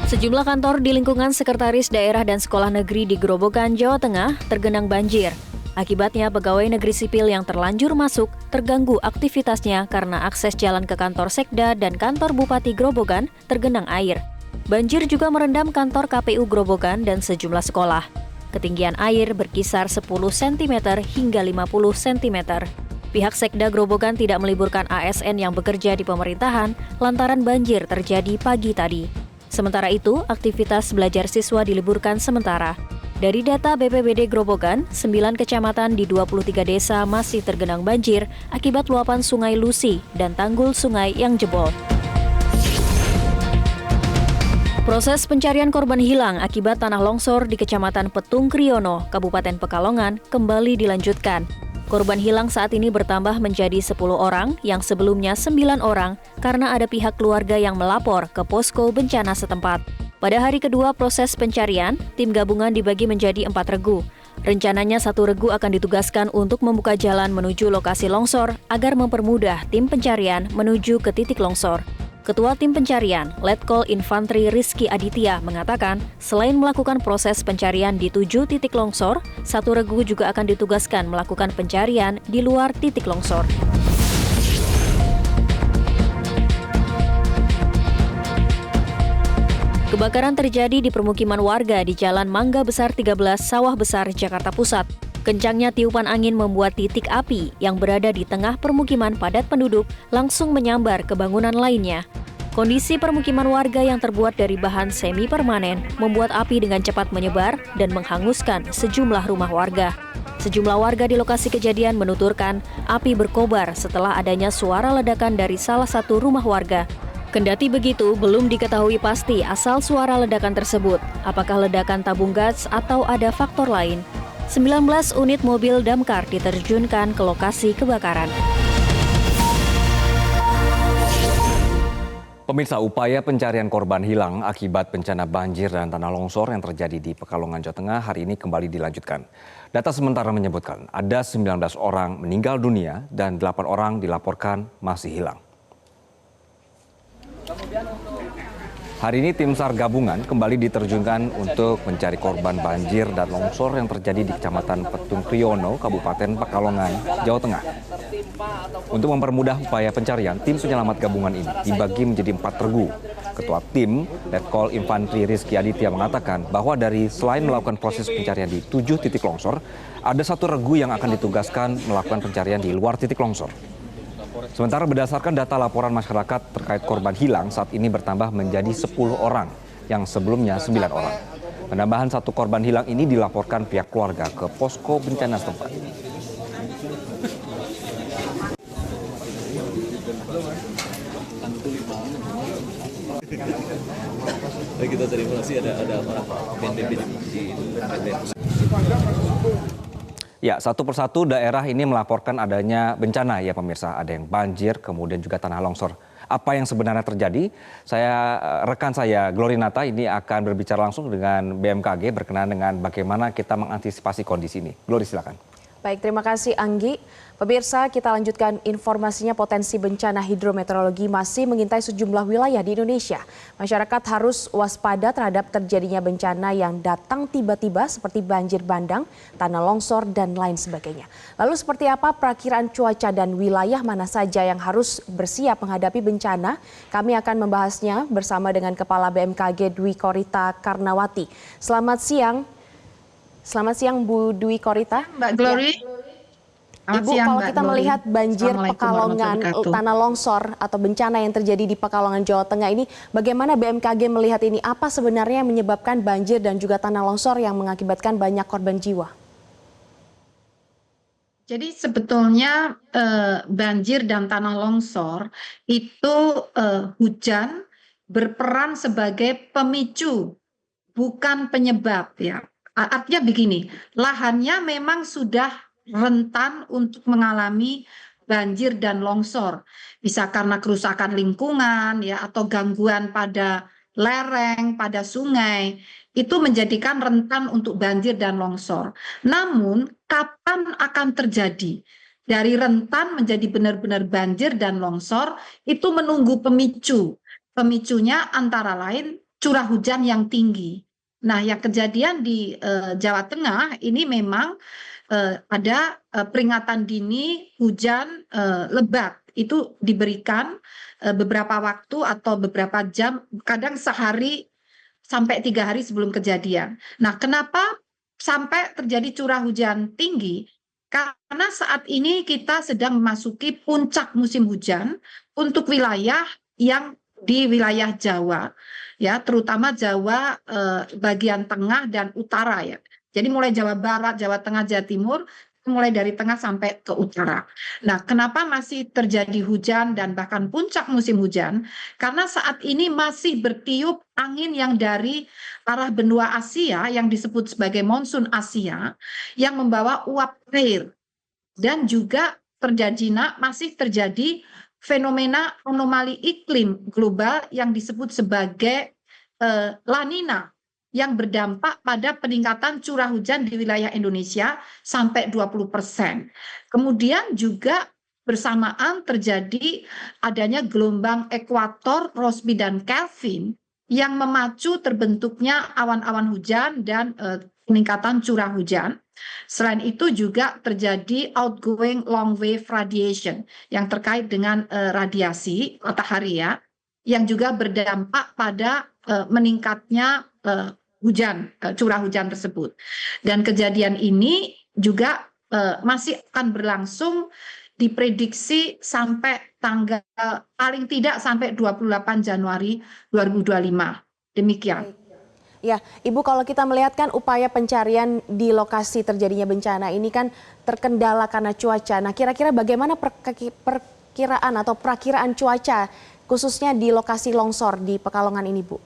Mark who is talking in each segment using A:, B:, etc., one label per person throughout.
A: Sejumlah kantor di lingkungan sekretaris daerah dan sekolah negeri di Grobogan, Jawa Tengah tergenang banjir. Akibatnya pegawai negeri sipil yang terlanjur masuk terganggu aktivitasnya karena akses jalan ke kantor Sekda dan kantor Bupati Grobogan tergenang air. Banjir juga merendam kantor KPU Grobogan dan sejumlah sekolah. Ketinggian air berkisar 10 cm hingga 50 cm. Pihak Sekda Grobogan tidak meliburkan ASN yang bekerja di pemerintahan lantaran banjir terjadi pagi tadi. Sementara itu, aktivitas belajar siswa diliburkan sementara. Dari data BPBD Grobogan, 9 kecamatan di 23 desa masih tergenang banjir akibat luapan Sungai Lusi dan tanggul sungai yang jebol. Proses pencarian korban hilang akibat tanah longsor di Kecamatan Petung Kriono, Kabupaten Pekalongan, kembali dilanjutkan. Korban hilang saat ini bertambah menjadi 10 orang, yang sebelumnya 9 orang, karena ada pihak keluarga yang melapor ke posko bencana setempat. Pada hari kedua proses pencarian, tim gabungan dibagi menjadi 4 regu. Rencananya 1 regu akan ditugaskan untuk membuka jalan menuju lokasi longsor agar mempermudah tim pencarian menuju ke titik longsor. Ketua Tim Pencarian, Letkol Infantri Rizky Aditya, mengatakan selain melakukan proses pencarian di 7 titik longsor, 1 regu juga akan ditugaskan melakukan pencarian di luar titik longsor. Kebakaran terjadi di permukiman warga di Jalan Mangga Besar 13, Sawah Besar, Jakarta Pusat. Kencangnya tiupan angin membuat titik api yang berada di tengah permukiman padat penduduk langsung menyambar ke bangunan lainnya. Kondisi permukiman warga yang terbuat dari bahan semi permanen membuat api dengan cepat menyebar dan menghanguskan sejumlah rumah warga. Sejumlah warga di lokasi kejadian menuturkan api berkobar setelah adanya suara ledakan dari salah satu rumah warga. Kendati begitu, belum diketahui pasti asal suara ledakan tersebut, apakah ledakan tabung gas atau ada faktor lain. 19 unit mobil damkar diterjunkan ke lokasi kebakaran.
B: Pemirsa, upaya pencarian korban hilang akibat bencana banjir dan tanah longsor yang terjadi di Pekalongan, Jawa Tengah hari ini kembali dilanjutkan. Data sementara menyebutkan ada 19 orang meninggal dunia dan 8 orang dilaporkan masih hilang. Hari ini tim SAR gabungan kembali diterjunkan untuk mencari korban banjir dan longsor yang terjadi di Kecamatan Petung Kriono, Kabupaten Pekalongan, Jawa Tengah. Untuk mempermudah upaya pencarian, tim penyelamat gabungan ini dibagi menjadi 4 regu. Ketua tim, Letkol Infantri Rizky Aditya, mengatakan bahwa selain melakukan proses pencarian di 7 titik longsor, ada 1 regu yang akan ditugaskan melakukan pencarian di luar titik longsor. Sementara berdasarkan data laporan masyarakat terkait korban hilang saat ini bertambah menjadi 10 orang yang sebelumnya 9 orang. Penambahan 1 korban hilang ini dilaporkan pihak keluarga ke posko bencana setempat.
C: Kita dari informasi ada apa BNPB di
B: Ya, satu persatu daerah ini melaporkan adanya bencana ya pemirsa. Ada yang banjir, kemudian juga tanah longsor. Apa yang sebenarnya terjadi? Rekan saya Glorinata ini akan berbicara langsung dengan BMKG berkenaan dengan bagaimana kita mengantisipasi kondisi ini. Glori, silakan.
D: Baik, terima kasih Anggi. Pemirsa, kita lanjutkan informasinya. Potensi bencana hidrometeorologi masih mengintai sejumlah wilayah di Indonesia. Masyarakat harus waspada terhadap terjadinya bencana yang datang tiba-tiba seperti banjir bandang, tanah longsor, dan lain sebagainya. Lalu seperti apa perakiraan cuaca dan wilayah mana saja yang harus bersiap menghadapi bencana? Kami akan membahasnya bersama dengan Kepala BMKG Dwi Korita Karnawati. Selamat siang. Selamat siang Bu Dwi Korita.
E: Mbak Glory.
D: Ibu,
E: siang,
D: kalau
E: Mbak
D: kita
E: Glory.
D: melihat banjir Pekalongan,
E: warahmatullahi
D: tanah longsor atau bencana yang terjadi di Pekalongan, Jawa Tengah ini, bagaimana BMKG melihat ini? Apa sebenarnya yang menyebabkan banjir dan juga tanah longsor yang mengakibatkan banyak korban jiwa?
E: Jadi sebetulnya banjir dan tanah longsor itu hujan berperan sebagai pemicu, bukan penyebab ya. Artinya begini, lahannya memang sudah rentan untuk mengalami banjir dan longsor. Bisa karena kerusakan lingkungan ya atau gangguan pada lereng, pada sungai. Itu menjadikan rentan untuk banjir dan longsor. Namun, kapan akan terjadi? Dari rentan menjadi benar-benar banjir dan longsor, itu menunggu pemicu. Pemicunya antara lain curah hujan yang tinggi. Nah, yang kejadian di Jawa Tengah ini memang ada peringatan dini hujan lebat itu diberikan beberapa waktu atau beberapa jam, kadang sehari sampai 3 hari sebelum kejadian. Nah, kenapa sampai terjadi curah hujan tinggi? Karena saat ini kita sedang memasuki puncak musim hujan untuk wilayah yang di wilayah Jawa, ya, terutama Jawa bagian tengah dan utara ya. Jadi mulai Jawa Barat, Jawa Tengah, Jawa Timur, mulai dari tengah sampai ke utara. Nah, kenapa masih terjadi hujan dan bahkan puncak musim hujan? Karena saat ini masih bertiup angin yang dari arah benua Asia yang disebut sebagai monsun Asia yang membawa uap air dan juga masih terjadi fenomena anomali iklim global yang disebut sebagai La Nina yang berdampak pada peningkatan curah hujan di wilayah Indonesia sampai 20%. Kemudian juga bersamaan terjadi adanya gelombang ekuator, Rossby dan Kelvin yang memacu terbentuknya awan-awan hujan dan peningkatan curah hujan. Selain itu juga terjadi outgoing long wave radiation yang terkait dengan radiasi matahari ya, yang juga berdampak pada meningkatnya curah hujan tersebut. Dan kejadian ini juga masih akan berlangsung diprediksi sampai tanggal paling tidak sampai 28 Januari 2025. Demikian.
D: Ya, Ibu, kalau kita melihat kan upaya pencarian di lokasi terjadinya bencana ini kan terkendala karena cuaca. Nah, kira-kira bagaimana perkiraan atau perakiraan cuaca khususnya di lokasi longsor di Pekalongan ini, Bu?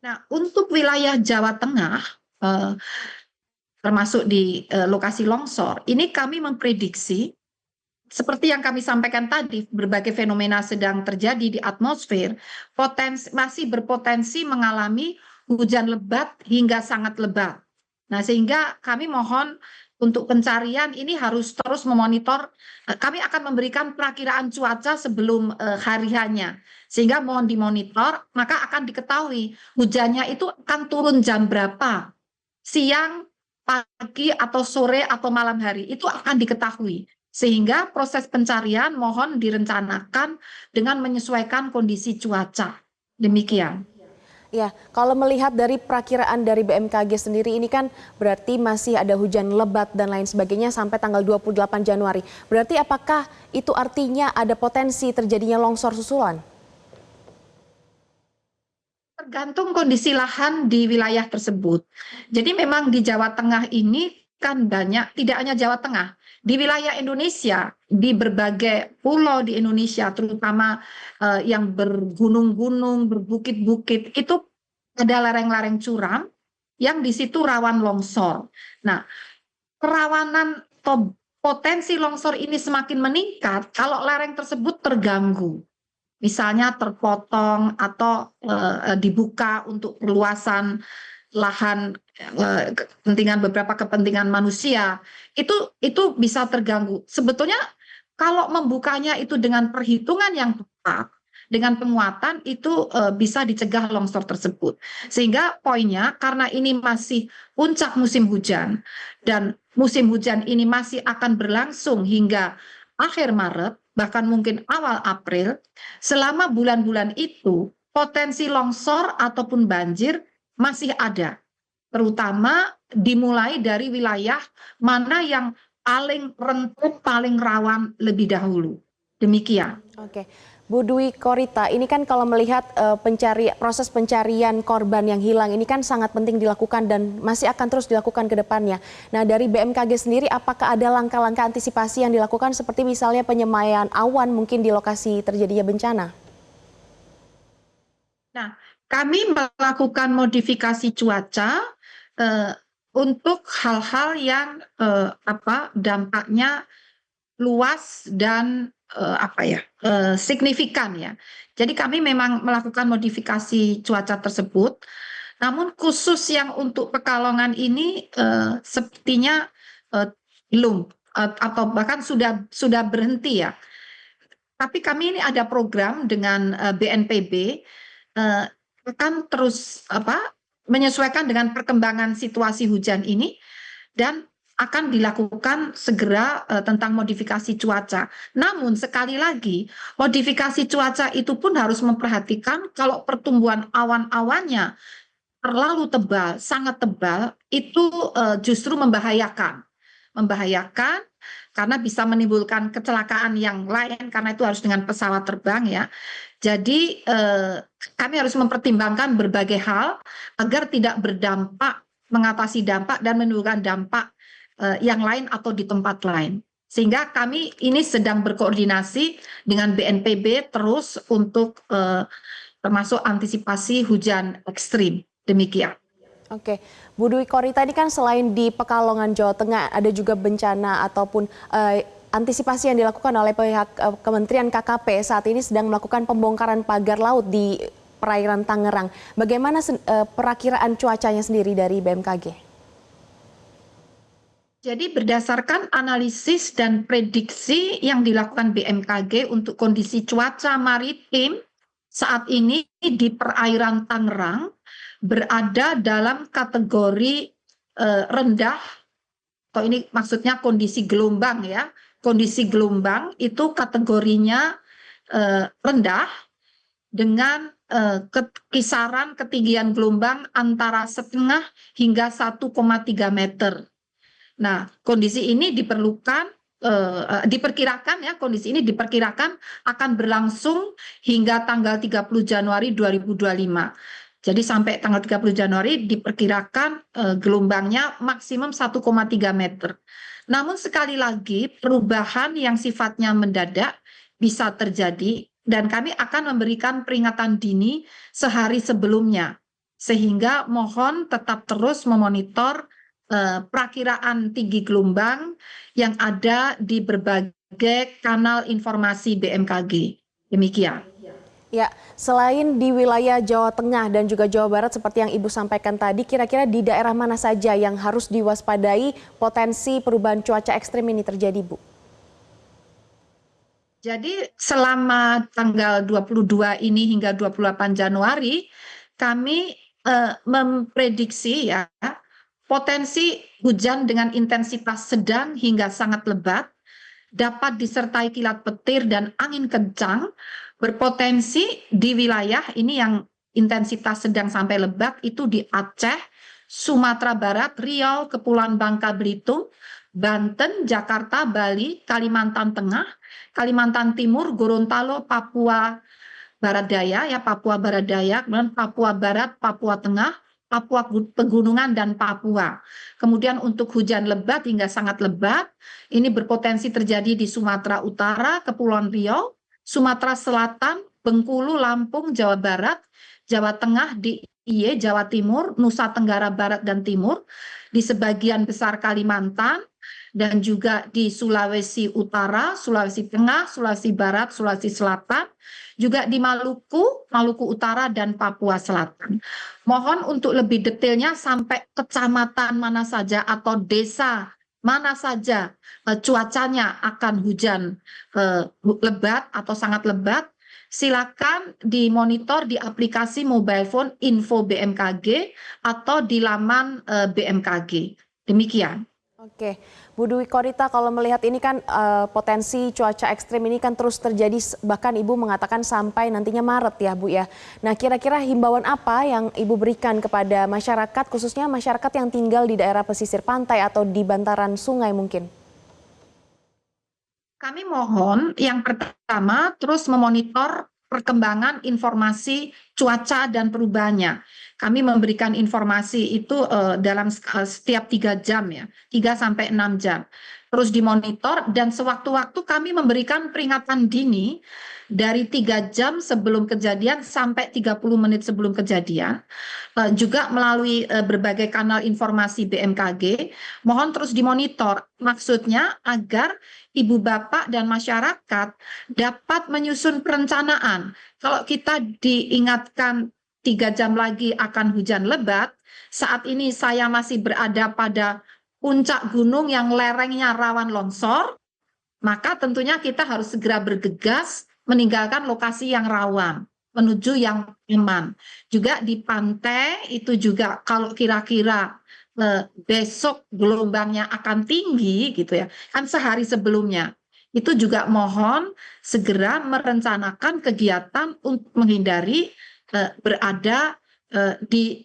E: Nah, untuk wilayah Jawa Tengah, termasuk di lokasi longsor, ini kami memprediksi seperti yang kami sampaikan tadi, berbagai fenomena sedang terjadi di atmosfer, masih berpotensi mengalami hujan lebat hingga sangat lebat. Nah, sehingga kami mohon untuk pencarian ini harus terus memonitor. Kami akan memberikan perakiraan cuaca sebelum hari hanya, sehingga mohon dimonitor, maka akan diketahui hujannya itu akan turun jam berapa, siang, pagi, atau sore, atau malam hari, itu akan diketahui. Sehingga proses pencarian mohon direncanakan dengan menyesuaikan kondisi cuaca. Demikian.
D: Ya, kalau melihat dari perakiraan dari BMKG sendiri ini kan berarti masih ada hujan lebat dan lain sebagainya sampai tanggal 28 Januari. Berarti apakah itu artinya ada potensi terjadinya longsor susulan?
E: Tergantung kondisi lahan di wilayah tersebut. Jadi memang di Jawa Tengah ini kan banyak, tidak hanya Jawa Tengah, di wilayah Indonesia, di berbagai pulau di Indonesia, terutama yang bergunung-gunung, berbukit-bukit, itu ada lereng-lereng curam yang di situ rawan longsor. Nah, kerawanan atau potensi longsor ini semakin meningkat kalau lereng tersebut terganggu. Misalnya terpotong atau dibuka untuk perluasan lahan, beberapa kepentingan manusia, itu bisa terganggu. Sebetulnya kalau membukanya itu dengan perhitungan yang tepat, dengan penguatan itu bisa dicegah longsor tersebut. Sehingga poinnya, karena ini masih puncak musim hujan dan musim hujan ini masih akan berlangsung hingga akhir Maret, bahkan mungkin awal April, selama bulan-bulan itu potensi longsor ataupun banjir masih ada, terutama dimulai dari wilayah mana yang paling rentan, paling rawan lebih dahulu. Demikian.
D: Oke, Bu Dwi Korita, ini kan kalau melihat proses pencarian korban yang hilang ini kan sangat penting dilakukan dan masih akan terus dilakukan ke depannya. Nah, dari BMKG sendiri apakah ada langkah-langkah antisipasi yang dilakukan seperti misalnya penyemayan awan mungkin di lokasi terjadinya bencana?
E: Nah, kami melakukan modifikasi cuaca untuk hal-hal yang dampaknya luas dan signifikan ya. Jadi kami memang melakukan modifikasi cuaca tersebut. Namun khusus yang untuk Pekalongan ini sepertinya belum atau bahkan sudah berhenti ya. Tapi kami ini ada program dengan BNPB akan terus menyesuaikan dengan perkembangan situasi hujan ini dan akan dilakukan segera tentang modifikasi cuaca. Namun sekali lagi, modifikasi cuaca itu pun harus memperhatikan kalau pertumbuhan awan-awannya terlalu tebal, sangat tebal, itu justru membahayakan. Membahayakan karena bisa menimbulkan kecelakaan yang lain karena itu harus dengan pesawat terbang ya. Jadi kami harus mempertimbangkan berbagai hal agar tidak berdampak, mengatasi dampak dan menimbulkan dampak yang lain atau di tempat lain. Sehingga kami ini sedang berkoordinasi dengan BNPB terus untuk termasuk antisipasi hujan ekstrim. Demikian.
D: Oke, Bu Dwi Korita, ini kan selain di Pekalongan, Jawa Tengah, ada juga bencana ataupun antisipasi yang dilakukan oleh pihak Kementerian KKP saat ini sedang melakukan pembongkaran pagar laut di perairan Tangerang. Bagaimana perakiraan cuacanya sendiri dari BMKG?
E: Jadi berdasarkan analisis dan prediksi yang dilakukan BMKG untuk kondisi cuaca maritim saat ini di perairan Tangerang berada dalam kategori rendah, atau ini maksudnya kondisi gelombang ya. Kondisi gelombang itu kategorinya rendah dengan kisaran ketinggian gelombang antara 0,5 hingga 1,3 meter. Nah, kondisi ini diperkirakan ya, kondisi ini diperkirakan akan berlangsung hingga tanggal 30 Januari 2025. Jadi sampai tanggal 30 Januari diperkirakan gelombangnya maksimum 1,3 meter. Namun sekali lagi perubahan yang sifatnya mendadak bisa terjadi dan kami akan memberikan peringatan dini sehari sebelumnya. Sehingga mohon tetap terus memonitor perakiraan tinggi gelombang yang ada di berbagai kanal informasi BMKG. Demikian.
D: Ya, selain di wilayah Jawa Tengah dan juga Jawa Barat seperti yang Ibu sampaikan tadi, kira-kira di daerah mana saja yang harus diwaspadai potensi perubahan cuaca ekstrim ini terjadi, Bu?
E: Jadi selama tanggal 22 ini hingga 28 Januari, kami memprediksi ya potensi hujan dengan intensitas sedang hingga sangat lebat, dapat disertai kilat petir dan angin kencang, berpotensi di wilayah ini yang intensitas sedang sampai lebat itu di Aceh, Sumatera Barat, Riau, Kepulauan Bangka Belitung, Banten, Jakarta, Bali, Kalimantan Tengah, Kalimantan Timur, Gorontalo, Papua Barat Daya, ya Papua Barat Daya, kemudian Papua Barat, Papua Tengah, Papua Pegunungan dan Papua. Kemudian untuk hujan lebat hingga sangat lebat, ini berpotensi terjadi di Sumatera Utara, Kepulauan Riau, Sumatera Selatan, Bengkulu, Lampung, Jawa Barat, Jawa Tengah, DIY, Jawa Timur, Nusa Tenggara Barat dan Timur, di sebagian besar Kalimantan, dan juga di Sulawesi Utara, Sulawesi Tengah, Sulawesi Barat, Sulawesi Selatan, juga di Maluku, Maluku Utara, dan Papua Selatan. Mohon untuk lebih detailnya sampai kecamatan mana saja atau desa mana saja cuacanya akan hujan lebat atau sangat lebat, silakan dimonitor di aplikasi mobile phone info BMKG atau di laman BMKG. Demikian.
D: Oke, Bu Dwi Korita, kalau melihat ini kan potensi cuaca ekstrim ini kan terus terjadi, bahkan Ibu mengatakan sampai nantinya Maret ya Bu ya. Nah kira-kira himbauan apa yang Ibu berikan kepada masyarakat, khususnya masyarakat yang tinggal di daerah pesisir pantai atau di bantaran sungai mungkin?
E: Kami mohon yang pertama terus memonitor perkembangan informasi cuaca dan perubahannya. Kami memberikan informasi itu dalam setiap 3 jam ya, 3 sampai 6 jam. Terus dimonitor dan sewaktu-waktu kami memberikan peringatan dini dari 3 jam sebelum kejadian sampai 30 menit sebelum kejadian. Juga melalui berbagai kanal informasi BMKG, mohon terus dimonitor. Maksudnya agar ibu bapak dan masyarakat dapat menyusun perencanaan. Kalau kita diingatkan 3 jam lagi akan hujan lebat, saat ini saya masih berada pada puncak gunung yang lerengnya rawan longsor, maka tentunya kita harus segera bergegas meninggalkan lokasi yang rawan. menuju yang aman. Juga di pantai itu juga kalau kira-kira besok gelombangnya akan tinggi gitu ya, kan sehari sebelumnya itu juga mohon segera merencanakan kegiatan untuk menghindari berada di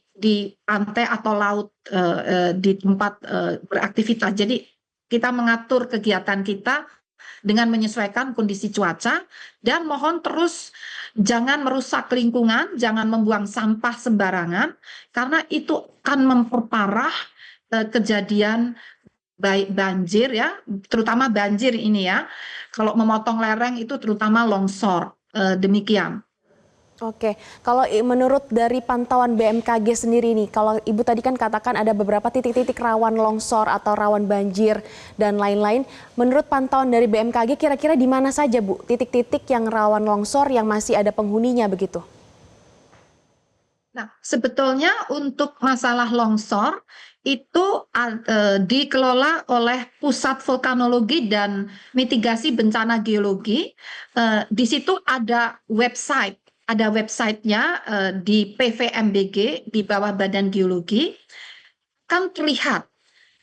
E: pantai atau laut di tempat beraktivitas. Jadi kita mengatur kegiatan kita dengan menyesuaikan kondisi cuaca dan mohon terus jangan merusak lingkungan, jangan membuang sampah sembarangan karena itu akan memperparah kejadian baik banjir ya, terutama banjir ini ya. Kalau memotong lereng itu terutama longsor. Demikian.
D: Oke, kalau menurut dari pantauan BMKG sendiri nih, kalau Ibu tadi kan katakan ada beberapa titik-titik rawan longsor atau rawan banjir dan lain-lain. Menurut pantauan dari BMKG kira-kira di mana saja Bu titik-titik yang rawan longsor yang masih ada penghuninya begitu?
E: Nah, sebetulnya untuk masalah longsor itu dikelola oleh Pusat Vulkanologi dan Mitigasi Bencana Geologi. Di situ ada websitenya di PVMBG di bawah Badan Geologi. Kan terlihat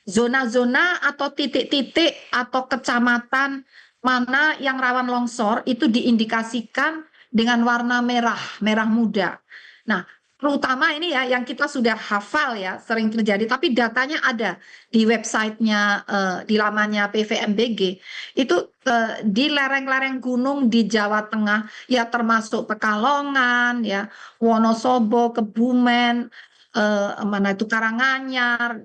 E: zona-zona atau titik-titik atau kecamatan mana yang rawan longsor itu diindikasikan dengan warna merah, merah muda. Nah, terutama ini ya yang kita sudah hafal ya sering terjadi tapi datanya ada di websitenya di lamannya PVMBG itu di lereng-lereng gunung di Jawa Tengah ya termasuk Pekalongan ya Wonosobo, Kebumen, mana itu Karanganyar,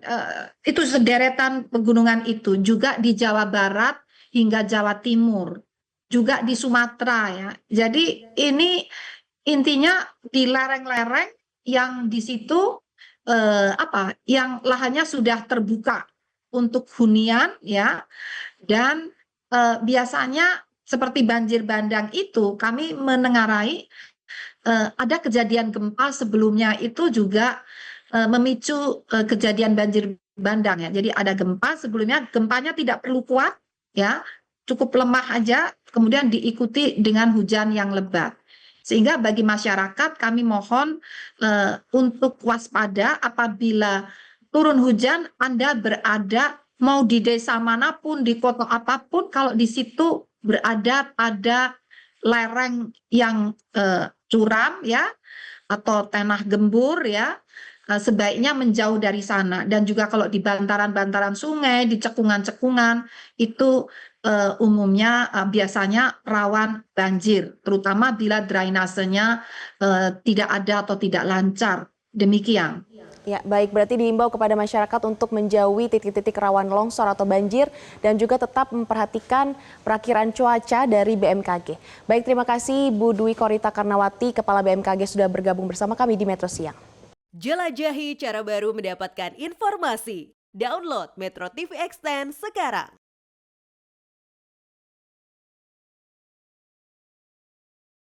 E: itu sederetan pegunungan itu juga di Jawa Barat hingga Jawa Timur juga di Sumatera ya. Jadi ini intinya di lereng-lereng yang di situ yang lahannya sudah terbuka untuk hunian ya dan biasanya seperti banjir bandang itu kami menengarai ada kejadian gempa sebelumnya itu juga memicu kejadian banjir bandang ya. Jadi ada gempa sebelumnya, gempanya tidak perlu kuat ya, cukup lemah aja kemudian diikuti dengan hujan yang lebat. Sehingga bagi masyarakat kami mohon untuk waspada apabila turun hujan Anda berada mau di desa manapun, di kota apapun, kalau di situ berada pada lereng yang curam ya atau tanah gembur ya, sebaiknya menjauh dari sana. Dan juga kalau di bantaran-bantaran sungai, di cekungan-cekungan itu umumnya biasanya rawan banjir, terutama bila drainasenya tidak ada atau tidak lancar. Demikian.
D: Ya, baik, berarti diimbau kepada masyarakat untuk menjauhi titik-titik rawan longsor atau banjir dan juga tetap memperhatikan perakiraan cuaca dari BMKG. Baik, terima kasih Bu Dwi Korita Karnawati, Kepala BMKG sudah bergabung bersama kami di Metro Siang.
F: Jelajahi cara baru mendapatkan informasi. Download Metro TV Extend sekarang.